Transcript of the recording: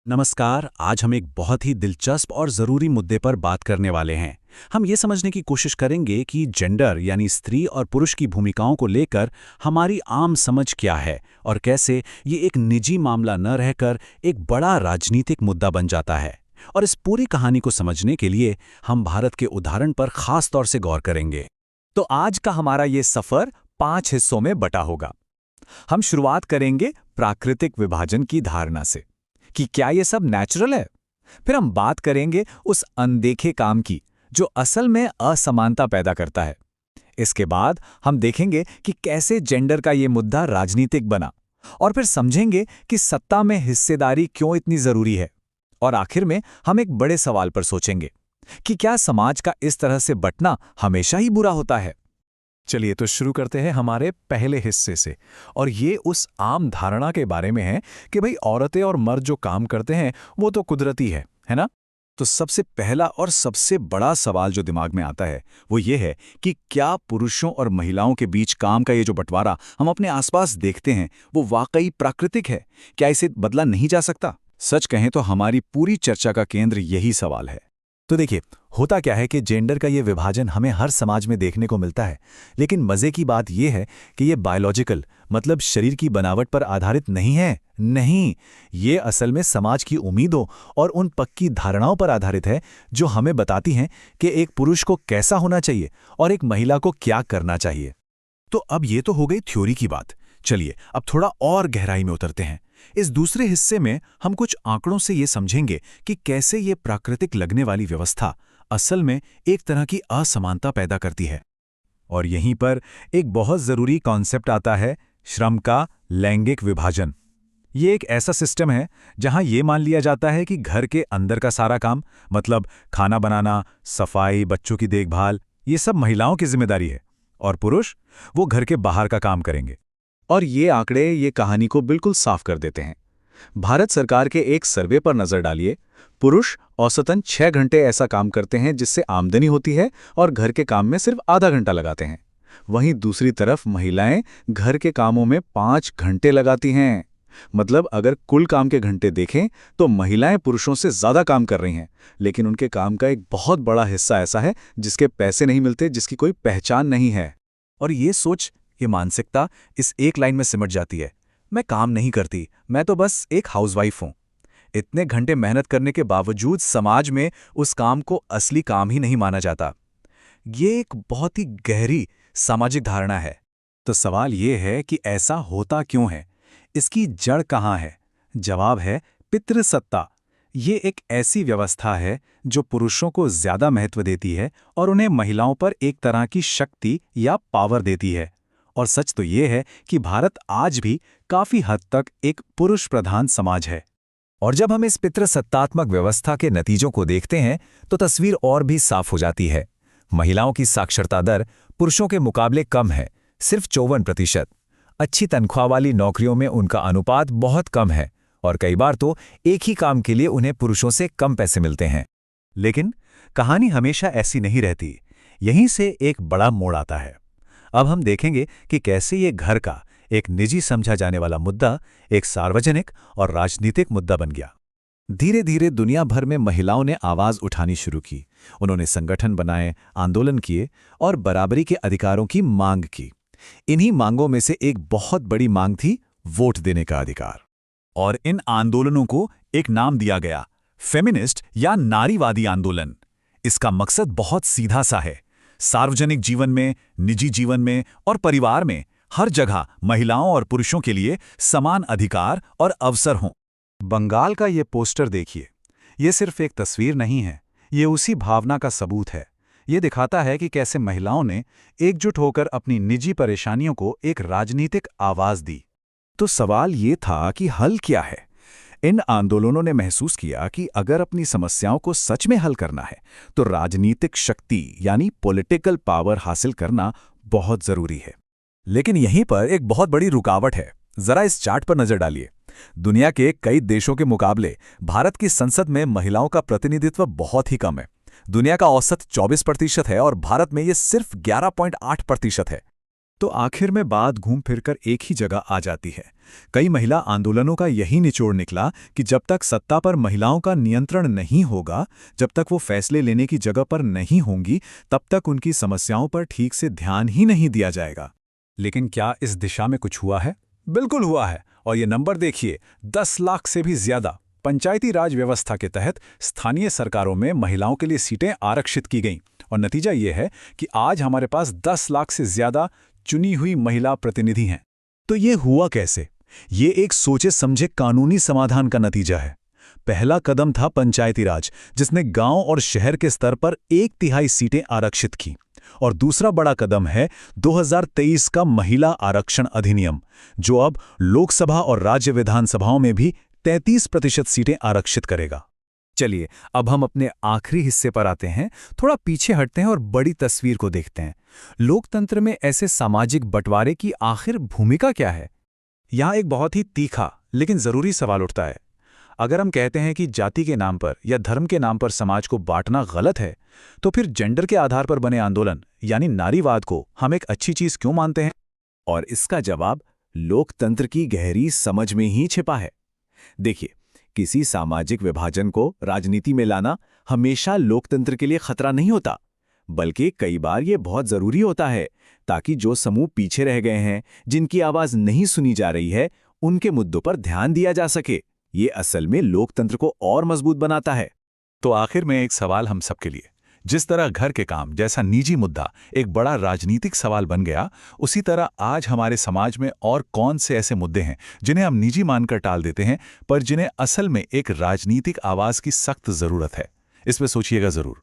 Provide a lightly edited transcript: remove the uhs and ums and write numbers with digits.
नमस्कार। आज हम एक बहुत ही दिलचस्प और ज़रूरी मुद्दे पर बात करने वाले हैं। हम ये समझने की कोशिश करेंगे कि जेंडर यानी स्त्री और पुरुष की भूमिकाओं को लेकर हमारी आम समझ क्या है और कैसे ये एक निजी मामला न रहकर एक बड़ा राजनीतिक मुद्दा बन जाता है। और इस पूरी कहानी को समझने के लिए हम भारत के उदाहरण पर खास तौर से गौर करेंगे। तो आज का हमारा ये सफर 5 हिस्सों में बटा होगा। हम शुरुआत करेंगे प्राकृतिक विभाजन की धारणा से कि क्या ये सब नेचुरल है। फिर हम बात करेंगे उस अनदेखे काम की जो असल में असमानता पैदा करता है। इसके बाद हम देखेंगे कि कैसे जेंडर का ये मुद्दा राजनीतिक बना, और फिर समझेंगे कि सत्ता में हिस्सेदारी क्यों इतनी जरूरी है। और आखिर में हम एक बड़े सवाल पर सोचेंगे कि क्या समाज का इस तरह से बंटना हमेशा ही बुरा होता है। चलिए तो शुरू करते हैं हमारे पहले हिस्से से। और ये उस आम धारणा के बारे में है कि भाई औरतें और मर्द जो काम करते हैं वो तो कुदरती है ना। तो सबसे पहला और सबसे बड़ा सवाल जो दिमाग में आता है वो ये है कि क्या पुरुषों और महिलाओं के बीच काम का ये जो बंटवारा हम अपने आसपास देखते हैं वो वाकई प्राकृतिक है? क्या इसे बदला नहीं जा सकता? सच कहें तो हमारी पूरी चर्चा का केंद्र यही सवाल है। तो देखिए, होता क्या है कि जेंडर का ये विभाजन हमें हर समाज में देखने को मिलता है, लेकिन मजे की बात यह है कि ये बायोलॉजिकल मतलब शरीर की बनावट पर आधारित नहीं है। नहीं, ये असल में समाज की उम्मीदों और उन पक्की धारणाओं पर आधारित है जो हमें बताती हैं कि एक पुरुष को कैसा होना चाहिए और एक महिला को क्या करना चाहिए। तो अब ये तो हो गई थ्योरी की बात। चलिए अब थोड़ा और गहराई में उतरते हैं। इस दूसरे हिस्से में हम कुछ आंकड़ों से ये समझेंगे कि कैसे ये प्राकृतिक लगने वाली व्यवस्था असल में एक तरह की असमानता पैदा करती है। और यहीं पर एक बहुत जरूरी कॉन्सेप्ट आता है, श्रम का लैंगिक विभाजन। ये एक ऐसा सिस्टम है जहां ये मान लिया जाता है कि घर के अंदर का सारा काम मतलब खाना बनाना, सफाई, बच्चों की देखभाल, ये सब महिलाओं की जिम्मेदारी है और पुरुष वो घर के बाहर का काम करेंगे। और ये आंकड़े ये कहानी को बिल्कुल साफ कर देते हैं। भारत सरकार के एक सर्वे पर नजर डालिए। पुरुष औसतन 6 घंटे ऐसा काम करते हैं जिससे आमदनी होती है और घर के काम में सिर्फ आधा घंटा लगाते हैं। वहीं दूसरी तरफ महिलाएं घर के कामों में 5 घंटे लगाती हैं। मतलब अगर कुल काम के घंटे देखें तो महिलाएं पुरुषों से ज्यादा काम कर रही हैं, लेकिन उनके काम का एक बहुत बड़ा हिस्सा ऐसा है जिसके पैसे नहीं मिलते, जिसकी कोई पहचान नहीं है। और ये सोच, ये मानसिकता इस एक लाइन में सिमट जाती है, मैं काम नहीं करती, मैं तो बस एक हाउसवाइफ हूं। इतने घंटे मेहनत करने के बावजूद समाज में उस काम को असली काम ही नहीं माना जाता। ये एक बहुत ही गहरी सामाजिक धारणा है। तो सवाल ये है कि ऐसा होता क्यों है? इसकी जड़ कहाँ है? जवाब है पितृसत्ता। ये एक ऐसी व्यवस्था है जो पुरुषों को ज्यादा महत्व देती है और उन्हें महिलाओं पर एक तरह की शक्ति या पावर देती है। और सच तो ये है कि भारत आज भी काफी हद तक एक पुरुष प्रधान समाज है। और जब हम इस पितृसत्तात्मक व्यवस्था के नतीजों को देखते हैं तो तस्वीर और भी साफ हो जाती है। महिलाओं की साक्षरता दर पुरुषों के मुकाबले कम है, सिर्फ 54%। अच्छी तनख्वाह वाली नौकरियों में उनका अनुपात बहुत कम है और कई बार तो एक ही काम के लिए उन्हें पुरुषों से कम पैसे मिलते हैं। लेकिन कहानी हमेशा ऐसी नहीं रहती। यहीं से एक बड़ा मोड़ आता है। अब हम देखेंगे कि कैसे ये घर का एक निजी समझा जाने वाला मुद्दा एक सार्वजनिक और राजनीतिक मुद्दा बन गया। धीरे धीरे दुनिया भर में महिलाओं ने आवाज उठानी शुरू की। उन्होंने संगठन बनाए, आंदोलन किए और बराबरी के अधिकारों की मांग की। इन्हीं मांगों में से एक बहुत बड़ी मांग थी वोट देने का अधिकार। और इन आंदोलनों को एक नाम दिया गया, फेमिनिस्ट या नारीवादी आंदोलन। इसका मकसद बहुत सीधा सा है, सार्वजनिक जीवन में, निजी जीवन में और परिवार में हर जगह महिलाओं और पुरुषों के लिए समान अधिकार और अवसर हों। बंगाल का ये पोस्टर देखिए। ये सिर्फ एक तस्वीर नहीं है, ये उसी भावना का सबूत है। ये दिखाता है कि कैसे महिलाओं ने एकजुट होकर अपनी निजी परेशानियों को एक राजनीतिक आवाज दी। तो सवाल ये था कि हल क्या है? इन आंदोलनों ने महसूस किया कि अगर अपनी समस्याओं को सच में हल करना है तो राजनीतिक शक्ति यानी पॉलिटिकल पावर हासिल करना बहुत जरूरी है। लेकिन यहीं पर एक बहुत बड़ी रुकावट है। जरा इस चार्ट पर नजर डालिए। दुनिया के कई देशों के मुकाबले भारत की संसद में महिलाओं का प्रतिनिधित्व बहुत ही कम है। दुनिया का औसत 24% है और भारत में ये सिर्फ 11.8% है। तो आखिर में बात घूम फिरकर एक ही जगह आ जाती है। कई महिला आंदोलनों का यही निचोड़ निकला कि जब तक सत्ता पर महिलाओं का नियंत्रण नहीं होगा, जब तक वो फैसले लेने की जगह पर नहीं होंगी, तब तक उनकी समस्याओं पर ठीक से ध्यान ही नहीं दिया जाएगा। लेकिन क्या इस दिशा में कुछ हुआ है? बिल्कुल हुआ है, और ये नंबर देखिए, 10 लाख से भी ज्यादा। पंचायती राज व्यवस्था के तहत स्थानीय सरकारों में महिलाओं के लिए सीटें आरक्षित की गईं, और नतीजा ये है कि आज हमारे पास 10 लाख से ज्यादा चुनी हुई महिला प्रतिनिधि हैं। तो ये हुआ कैसे? ये एक सोचे समझे कानूनी समाधान का नतीजा है। पहला कदम था पंचायती राज, जिसने गांव और शहर के स्तर पर 1/3 सीटें आरक्षित की। और दूसरा बड़ा कदम है 2023 का महिला आरक्षण अधिनियम, जो अब लोकसभा और राज्य विधानसभाओं में भी 33% सीटें आरक्षित करेगा। चलिए, अब हम अपने आखिरी हिस्से पर आते हैं। थोड़ा पीछे हटते हैं और बड़ी तस्वीर को देखते हैं। लोकतंत्र में ऐसे सामाजिक बंटवारे की आखिर भूमिका क्या है? यहाँ एक बहुत ही तीखा लेकिन जरूरी सवाल उठता है। अगर हम कहते हैं कि जाति के नाम पर या धर्म के नाम पर समाज को बांटना गलत है, तो फिर जेंडर के आधार पर बने आंदोलन यानी नारीवाद को हम एक अच्छी चीज क्यों मानते हैं? और इसका जवाब लोकतंत्र की गहरी समझ में ही छिपा है। देखिए, किसी सामाजिक विभाजन को राजनीति में लाना हमेशा लोकतंत्र के लिए खतरा नहीं होता, बल्कि कई बार ये बहुत जरूरी होता है, ताकि जो समूह पीछे रह गए हैं, जिनकी आवाज नहीं सुनी जा रही है, उनके मुद्दों पर ध्यान दिया जा सके। ये असल में लोकतंत्र को और मजबूत बनाता है। तो आखिर में एक सवाल हम सबके लिए। जिस तरह घर के काम जैसा निजी मुद्दा एक बड़ा राजनीतिक सवाल बन गया, उसी तरह आज हमारे समाज में और कौन से ऐसे मुद्दे हैं जिन्हें हम निजी मानकर टाल देते हैं, पर जिन्हें असल में एक राजनीतिक आवाज की सख्त जरूरत है? इस पे सोचिएगा जरूर।